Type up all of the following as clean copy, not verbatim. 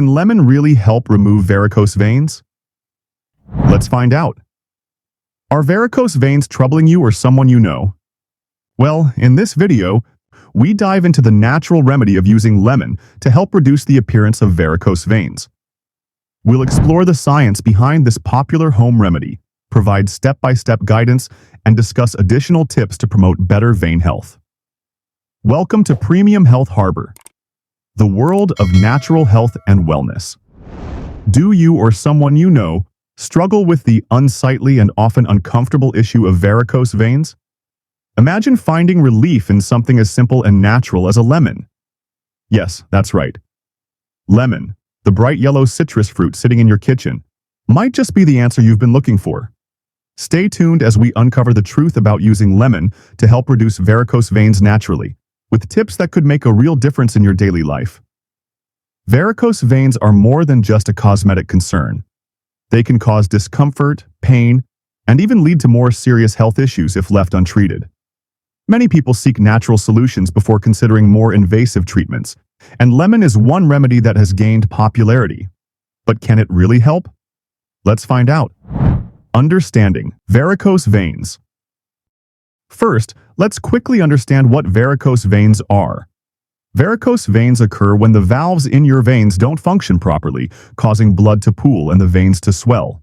Can lemon really help remove varicose veins? Let's find out. Are varicose veins troubling you or someone you know? Well, in this video, we dive into the natural remedy of using lemon to help reduce the appearance of varicose veins. We'll explore the science behind this popular home remedy, provide step-by-step guidance, and discuss additional tips to promote better vein health. Welcome to Premium Health Harbor, the world of natural health and wellness. Do you or someone you know struggle with the unsightly and often uncomfortable issue of varicose veins? Imagine finding relief in something as simple and natural as a lemon. Yes, that's right. Lemon, the bright yellow citrus fruit sitting in your kitchen, might just be the answer you've been looking for. Stay tuned as we uncover the truth about using lemon to help reduce varicose veins naturally, with tips that could make a real difference in your daily life. Varicose veins are more than just a cosmetic concern. They can cause discomfort, pain, and even lead to more serious health issues if left untreated. Many people seek natural solutions before considering more invasive treatments, and lemon is one remedy that has gained popularity. But can it really help? Let's find out. Understanding varicose veins. First, let's quickly understand what varicose veins are. Varicose veins occur when the valves in your veins don't function properly, causing blood to pool and the veins to swell.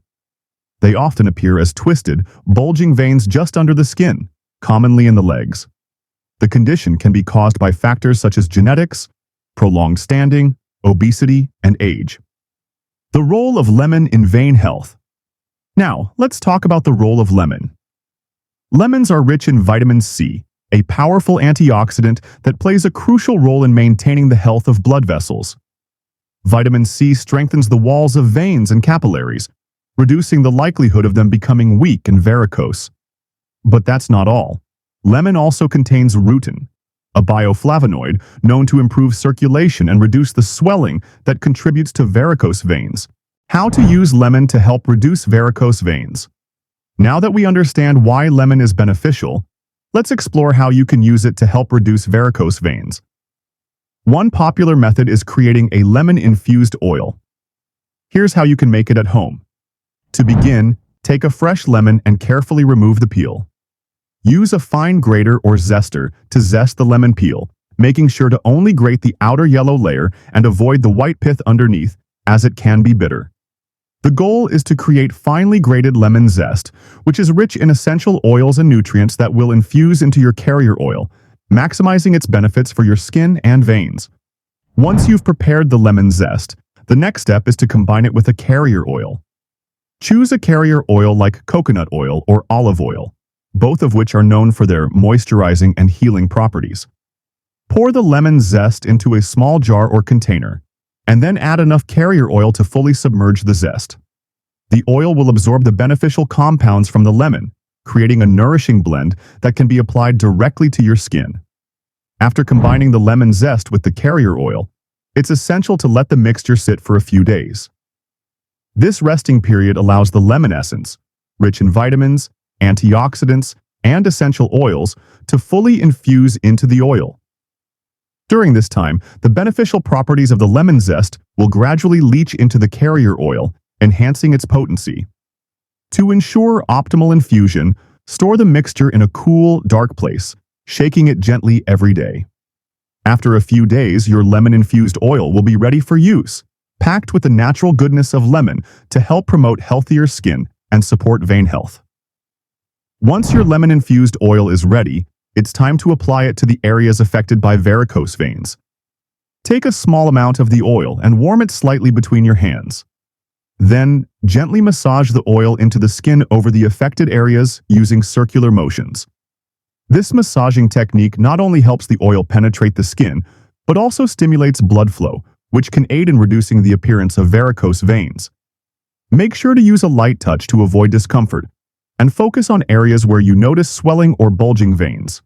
They often appear as twisted, bulging veins just under the skin, commonly in the legs. The condition can be caused by factors such as genetics, prolonged standing, obesity, and age. The role of lemon in vein health. Now, let's talk about the role of lemon. Lemons are rich in vitamin C, a powerful antioxidant that plays a crucial role in maintaining the health of blood vessels. Vitamin C strengthens the walls of veins and capillaries, reducing the likelihood of them becoming weak and varicose. But that's not all. Lemon also contains rutin, a bioflavonoid known to improve circulation and reduce the swelling that contributes to varicose veins. How to use lemon to help reduce varicose veins. Now that we understand why lemon is beneficial, let's explore how you can use it to help reduce varicose veins. One popular method is creating a lemon-infused oil. Here's how you can make it at home. To begin, take a fresh lemon and carefully remove the peel. Use a fine grater or zester to zest the lemon peel, making sure to only grate the outer yellow layer and avoid the white pith underneath, as it can be bitter. The goal is to create finely grated lemon zest, which is rich in essential oils and nutrients that will infuse into your carrier oil, maximizing its benefits for your skin and veins. Once you've prepared the lemon zest, the next step is to combine it with a carrier oil. Choose a carrier oil like coconut oil or olive oil, both of which are known for their moisturizing and healing properties. Pour the lemon zest into a small jar or container, and then add enough carrier oil to fully submerge the zest. The oil will absorb the beneficial compounds from the lemon, creating a nourishing blend that can be applied directly to your skin. After combining the lemon zest with the carrier oil, it's essential to let the mixture sit for a few days. This resting period allows the lemon essence, rich in vitamins, antioxidants, and essential oils, to fully infuse into the oil. During this time, the beneficial properties of the lemon zest will gradually leach into the carrier oil, enhancing its potency. To ensure optimal infusion, store the mixture in a cool, dark place, shaking it gently every day. After a few days, your lemon-infused oil will be ready for use, packed with the natural goodness of lemon to help promote healthier skin and support vein health. Once your lemon-infused oil is ready, it's time to apply it to the areas affected by varicose veins. Take a small amount of the oil and warm it slightly between your hands. Then, gently massage the oil into the skin over the affected areas using circular motions. This massaging technique not only helps the oil penetrate the skin, but also stimulates blood flow, which can aid in reducing the appearance of varicose veins. Make sure to use a light touch to avoid discomfort, and focus on areas where you notice swelling or bulging veins.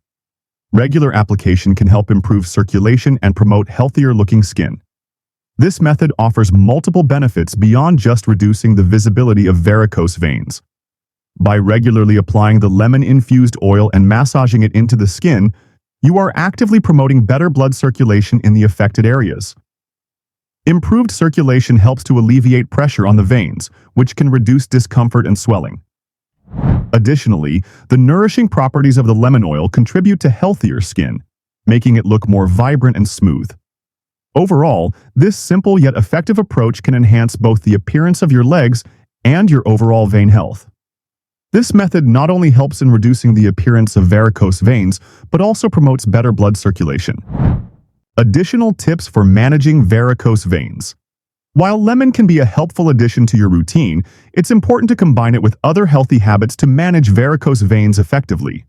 Regular application can help improve circulation and promote healthier-looking skin. This method offers multiple benefits beyond just reducing the visibility of varicose veins. By regularly applying the lemon-infused oil and massaging it into the skin, you are actively promoting better blood circulation in the affected areas. Improved circulation helps to alleviate pressure on the veins, which can reduce discomfort and swelling. Additionally, the nourishing properties of the lemon oil contribute to healthier skin, making it look more vibrant and smooth. Overall, this simple yet effective approach can enhance both the appearance of your legs and your overall vein health. This method not only helps in reducing the appearance of varicose veins, but also promotes better blood circulation. Additional tips for managing varicose veins. While lemon can be a helpful addition to your routine, it's important to combine it with other healthy habits to manage varicose veins effectively.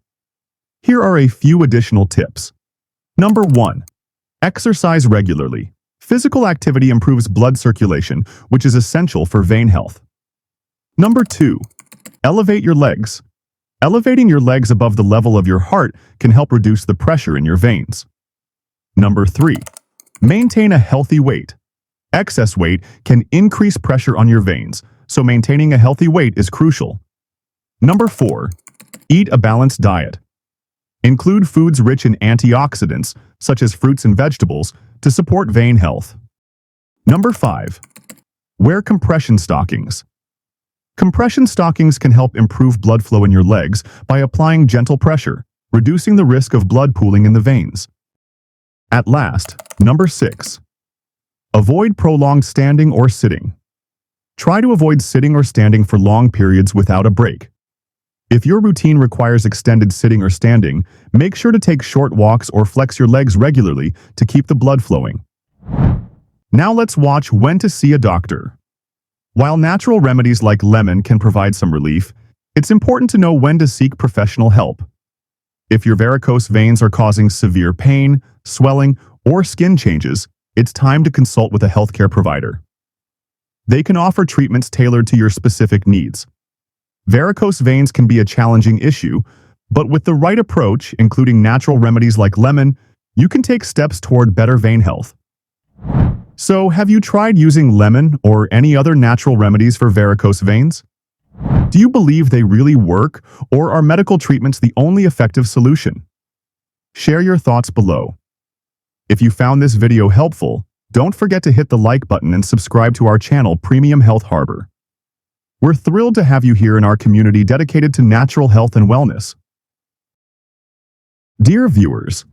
Here are a few additional tips. Number 1. Exercise regularly. Physical activity improves blood circulation, which is essential for vein health. Number 2. Elevate your legs. Elevating your legs above the level of your heart can help reduce the pressure in your veins. Number 3. Maintain a healthy weight. Excess weight can increase pressure on your veins, so maintaining a healthy weight is crucial. Number 4. Eat a balanced diet. Include foods rich in antioxidants, such as fruits and vegetables, to support vein health. Number 5. Wear compression stockings. Compression stockings can help improve blood flow in your legs by applying gentle pressure, reducing the risk of blood pooling in the veins. At last, number 6. Avoid prolonged standing or sitting. Try to avoid sitting or standing for long periods without a break. If your routine requires extended sitting or standing, make sure to take short walks or flex your legs regularly to keep the blood flowing. Now let's watch when to see a doctor. While natural remedies like lemon can provide some relief, it's important to know when to seek professional help. If your varicose veins are causing severe pain, swelling, or skin changes, it's time to consult with a healthcare provider. They can offer treatments tailored to your specific needs. Varicose veins can be a challenging issue, but with the right approach, including natural remedies like lemon, you can take steps toward better vein health. So, have you tried using lemon or any other natural remedies for varicose veins? Do you believe they really work, or are medical treatments the only effective solution? Share your thoughts below. If you found this video helpful, don't forget to hit the like button and subscribe to our channel Premium Health Harbor. We're thrilled to have you here in our community dedicated to natural health and wellness. Dear viewers,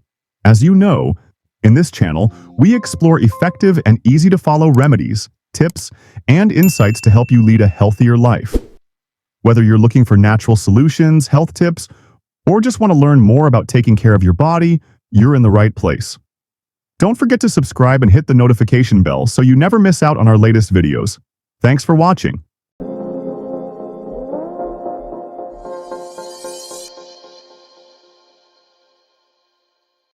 as you know, in this channel, we explore effective and easy-to-follow remedies, tips, and insights to help you lead a healthier life. Whether you're looking for natural solutions, health tips, or just want to learn more about taking care of your body, you're in the right place. Don't forget to subscribe and hit the notification bell so you never miss out on our latest videos. Thanks for watching.